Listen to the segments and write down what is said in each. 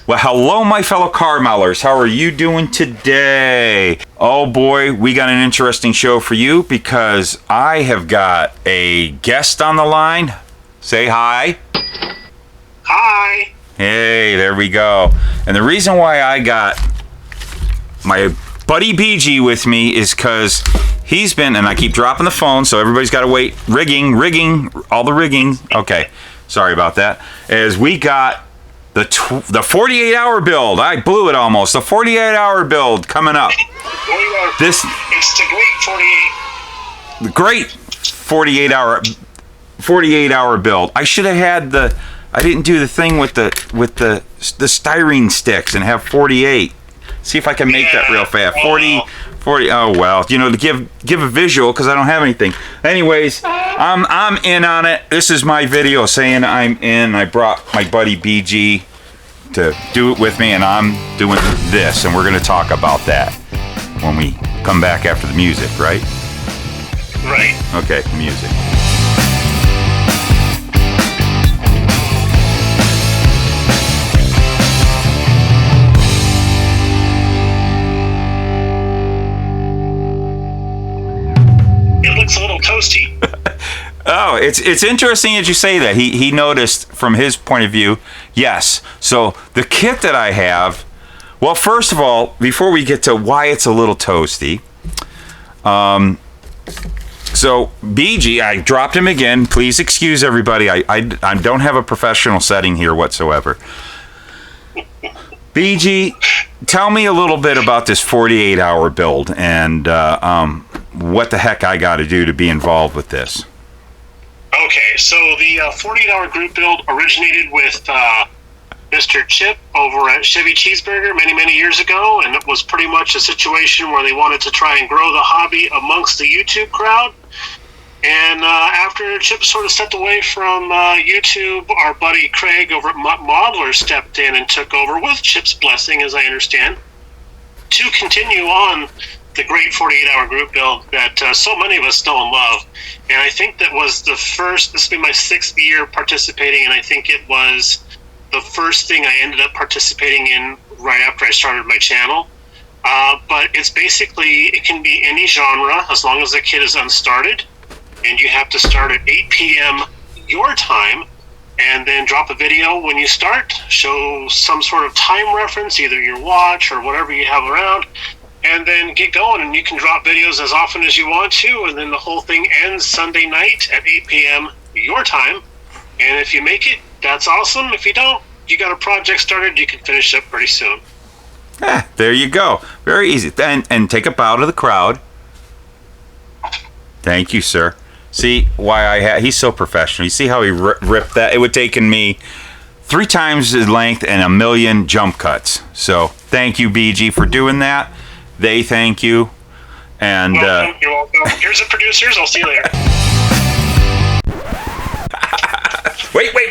Well, hello, my fellow Carmelers. How are you doing today? Oh boy, we got an interesting show for you because I have got a guest on the line. Say hi. Hi. Hey, there we go. And the reason why I got my buddy BG with me is because he's been, and I keep dropping the phone, so everybody's got to wait. Rigging, all the rigging. Okay, sorry about that. As we got the 48-hour build. I blew it almost. The 48-hour build coming up. It's the great 48. Great 48-hour build. I should have had I didn't do the thing with the styrene sticks and have 48. See if I can make that real fast. 40. Oh well, to give a visual because I don't have anything. Anyways, I'm in on it. This is my video saying I'm in. I brought my buddy BG to do it with me, and I'm doing this, and we're gonna talk about that when we come back after the music, right? Right. Okay, music. Looks a little toasty. Oh, it's interesting that you say that. He noticed from his point of view. Yes. So the kit that I have. Well, first of all, before we get to why it's a little toasty, so BG, I dropped him again. Please excuse everybody. I don't have a professional setting here whatsoever. BG, tell me a little bit about this 48-hour build and what the heck I got to do to be involved with this. Okay, so the 48-hour group build originated with Mr. Chip over at Chevy Cheeseburger many years ago, and it was pretty much a situation where they wanted to try and grow the hobby amongst the YouTube crowd. And after Chip sort of stepped away from YouTube, our buddy Craig over at Modeler stepped in and took over with Chip's blessing, as I understand, to continue on the great 48-hour group build that so many of us know and love. And I think that was this will be my 6th year participating, and I think it was the first thing I ended up participating in right after I started my channel. But it's basically, it can be any genre as long as the kit is unstarted, and you have to start at 8 p.m. your time, and then drop a video when you start, show some sort of time reference, either your watch or whatever you have around, and then get going, and you can drop videos as often as you want to, and then the whole thing ends Sunday night at 8 p.m. your time. And if you make it, that's awesome. If you don't, you got a project started, you can finish up pretty soon. There you go. Very easy. And take a bow to the crowd. Thank you, sir. See why he's so professional. You see how he ripped that? It would have taken me 3 times the length and 1 million jump cuts. So thank you, BG, for doing that. They thank you. And welcome. You're welcome. Here's the producers. I'll see you later.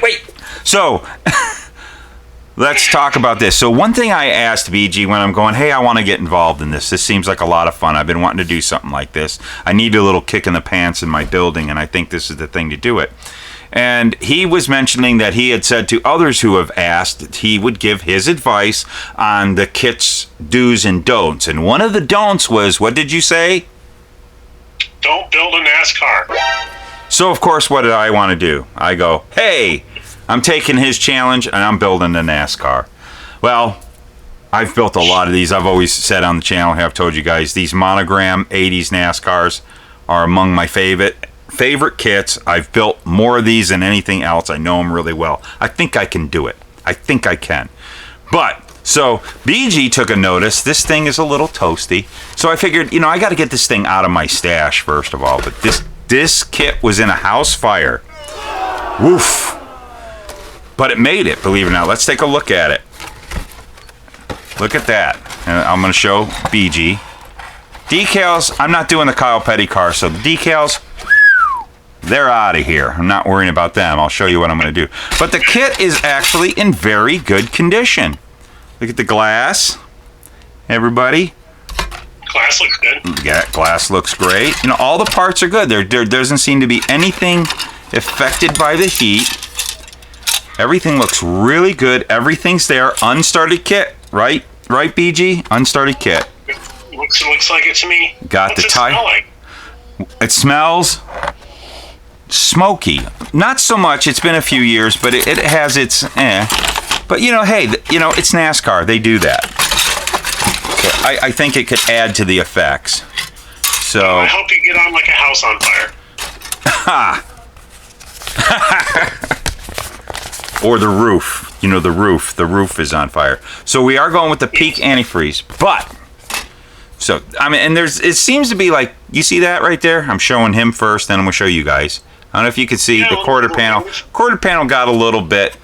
Wait. So let's talk about this. So one thing I asked BG when I'm going, hey, I want to get involved in this. This seems like a lot of fun. I've been wanting to do something like this. I need a little kick in the pants in my building, and I think this is the thing to do it. And he was mentioning that he had said to others who have asked that he would give his advice on the kit's do's and don'ts. And one of the don'ts was, what did you say? Don't build a NASCAR. So, of course, what did I want to do? I go, hey, I'm taking his challenge and I'm building a NASCAR. Well, I've built a lot of these. I've always said on the channel, I've told you guys, these monogram 80s NASCARs are among my favorite kits. I've built more of these than anything else. I know them really well. I think I can do it. I think I can. But, so, BG took a notice. This thing is a little toasty. So I figured, I got to get this thing out of my stash, first of all. But this kit was in a house fire. Woof. But it made it, believe it or not. Let's take a look at it. Look at that. And I'm going to show BG. Decals, I'm not doing the Kyle Petty car, so the decals, they're out of here. I'm not worrying about them. I'll show you what I'm going to do. But the kit is actually in very good condition. Look at the glass, everybody. Glass looks good. Yeah, glass looks great. All the parts are good. There doesn't seem to be anything affected by the heat. Everything looks really good. Everything's there. Unstarted kit, right? Right, BG? Unstarted kit. Looks like it to me. Got What's the it tire. smell like? It smells smoky. Not so much. It's been a few years, but it has its But hey, it's NASCAR. They do that. So I think it could add to the effects. So I hope you get on like a house on fire. Or the roof. The roof is on fire. So we are going with the peak antifreeze. But and it seems to be like, you see that right there? I'm showing him first, then I'm gonna show you guys. I don't know if you can see the quarter panel. Quarter panel got a little bit.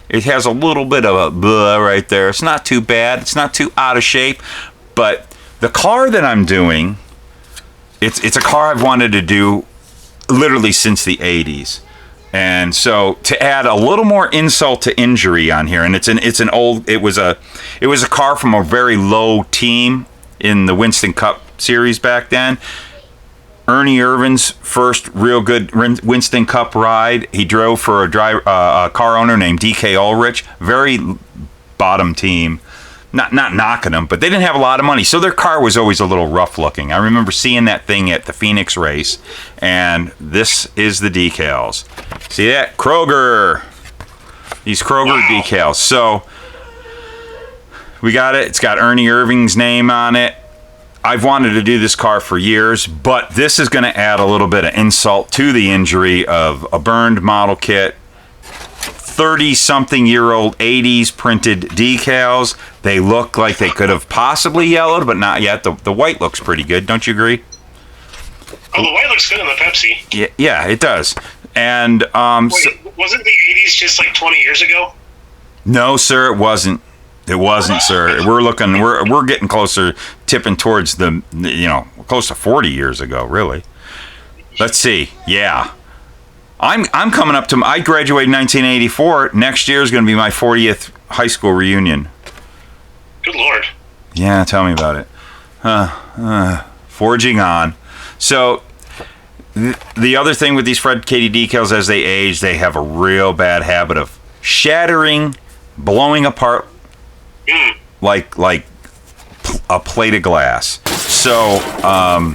It has a little bit of a blah right there. It's not too bad. It's not too out of shape. But the car that I'm doing, it's a car I've wanted to do literally since the 80s. And so to add a little more insult to injury on here, and it was a car from a very low team in the Winston Cup series back then. Ernie Irvin's first real good Winston Cup ride, he drove for a car owner named DK Ulrich. Very bottom team. Not knocking them, but they didn't have a lot of money, so their car was always a little rough looking. I remember seeing that thing at the Phoenix race, and this is the decals. See that? Kroger. These Kroger decals. So we got it. It's got Ernie Irving's name on it. I've wanted to do this car for years, but this is going to add a little bit of insult to the injury of a burned model kit. 30-something-year-old 80s printed decals. They look like they could have possibly yellowed, but not yet. The white looks pretty good. Don't you agree? Oh, the white looks good in the Pepsi. Yeah, it does. And Wait, wasn't the 80s just like 20 years ago? No, sir, it wasn't. It wasn't, sir. We're getting closer, tipping towards close to 40 years ago, really. Let's see. Yeah. I'm coming up to, I graduated in 1984. Next year is going to be my 40th high school reunion. Good Lord. Yeah, tell me about it. Forging on. So the other thing with these Fred Katie decals, as they age, they have a real bad habit of shattering, blowing apart like a plate of glass. So I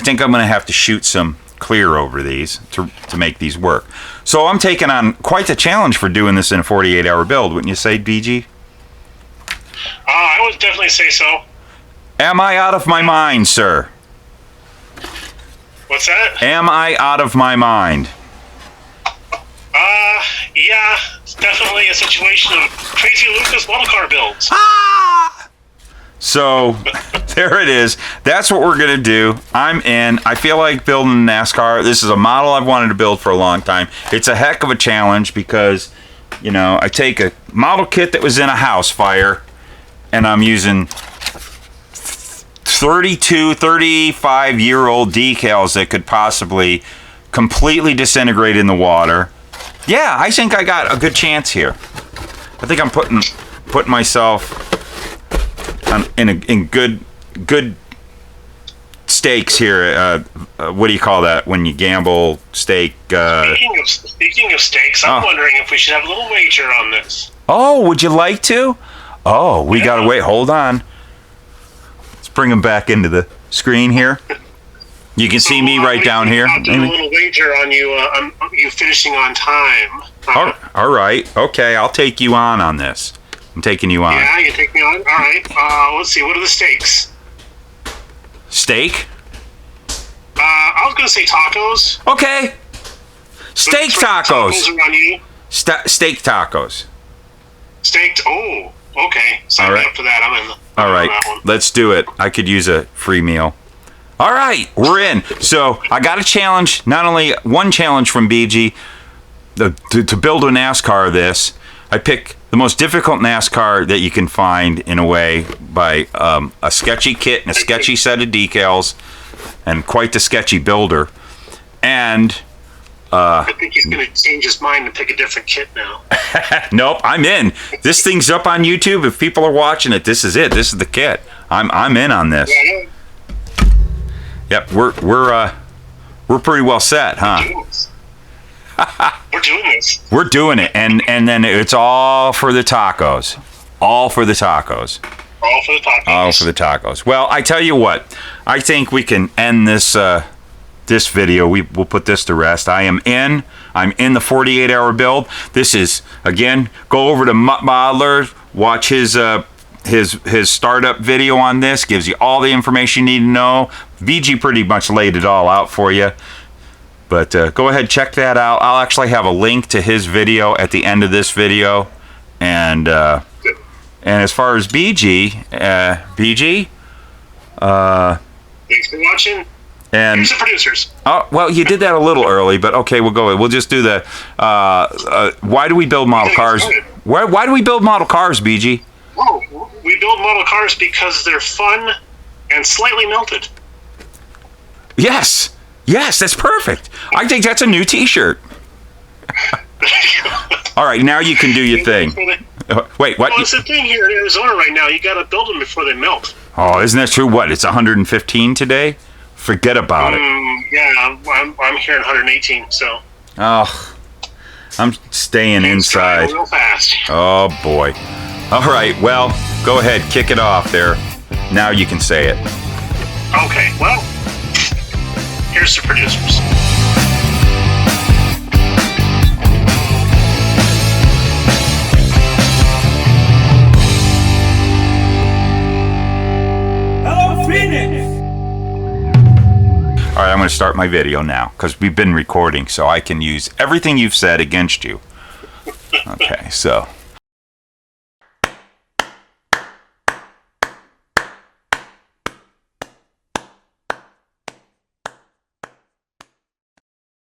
think I'm going to have to shoot some clear over these to make these work. So I'm taking on quite the challenge for doing this in a 48-hour build, wouldn't you say, BG? I would definitely say so. Am I out of my mind, sir? What's that? Am I out of my mind? Yeah, it's definitely a situation of crazy Luka's model car builds. So there it is. That's what we're going to do. I'm in. I feel like building a NASCAR. This is a model I've wanted to build for a long time. It's a heck of a challenge because, I take a model kit that was in a house fire and I'm using 35-year-old decals that could possibly completely disintegrate in the water. Yeah, I think I got a good chance here. I think I'm putting myself in good stakes here. What do you call that when you gamble? Stake. Speaking of stakes, I'm wondering if we should have a little wager on this. Oh, would you like to? Oh, we gotta wait. Hold on. Let's bring them back into the screen here. You can see me right down here. I'll do a little wager on you finishing on time. All right. Okay, I'll take you on this. I'm taking you on. Yeah, you take me on? All right. Let's see. What are the stakes? Steak? I was going to say tacos. Okay. Steak tacos. Tacos are on you. Steak tacos. Steak. Oh, okay. Sign me up for that. I'm in. All right. Let's do it. I could use a free meal. All right. We're in. So I got a challenge. Not only one challenge from BG to build a NASCAR this. I pick the most difficult NASCAR that you can find in a way by a sketchy kit and a sketchy set of decals and quite the sketchy builder. And I think he's going to change his mind and pick a different kit now. Nope, I'm in. This thing's up on YouTube. If people are watching it, this is it. This is the kit. I'm in on this. Yeah, Yep, we're pretty well set, huh? We're doing this. We're doing it, and then it's all for the tacos. All for the tacos. All for the tacos. All for the tacos. Well, I tell you what, I think we can end this this video. We'll put this to rest. I'm in the 48-hour build. This is, again, go over to Mutt Modeler, watch his startup video on this. Gives you all the information you need to know. VG pretty much laid it all out for you. But go ahead, check that out. I'll actually have a link to his video at the end of this video. And as far as BG, thanks for watching. And here's the producers. Oh, well, you did that a little early, but okay, we'll go. We'll just do the. Why do we build model cars? Why do we build model cars, BG? Oh, we build model cars because they're fun and slightly melted. Yes, that's perfect. I think that's a new T-shirt. All right, now you can do your thing. Wait, what? Well, it's the thing here in Arizona right now. You got to build them before they melt. Oh, isn't that true? What? It's 115 today. Forget about it. Yeah, I'm here at 118. So. Oh, I'm staying inside. Real fast. Oh boy. All right. Well, go ahead, kick it off there. Now you can say it. Okay. Well, here's the producers. All right, I'm going to start my video now because we've been recording, so I can use everything you've said against you. Okay, so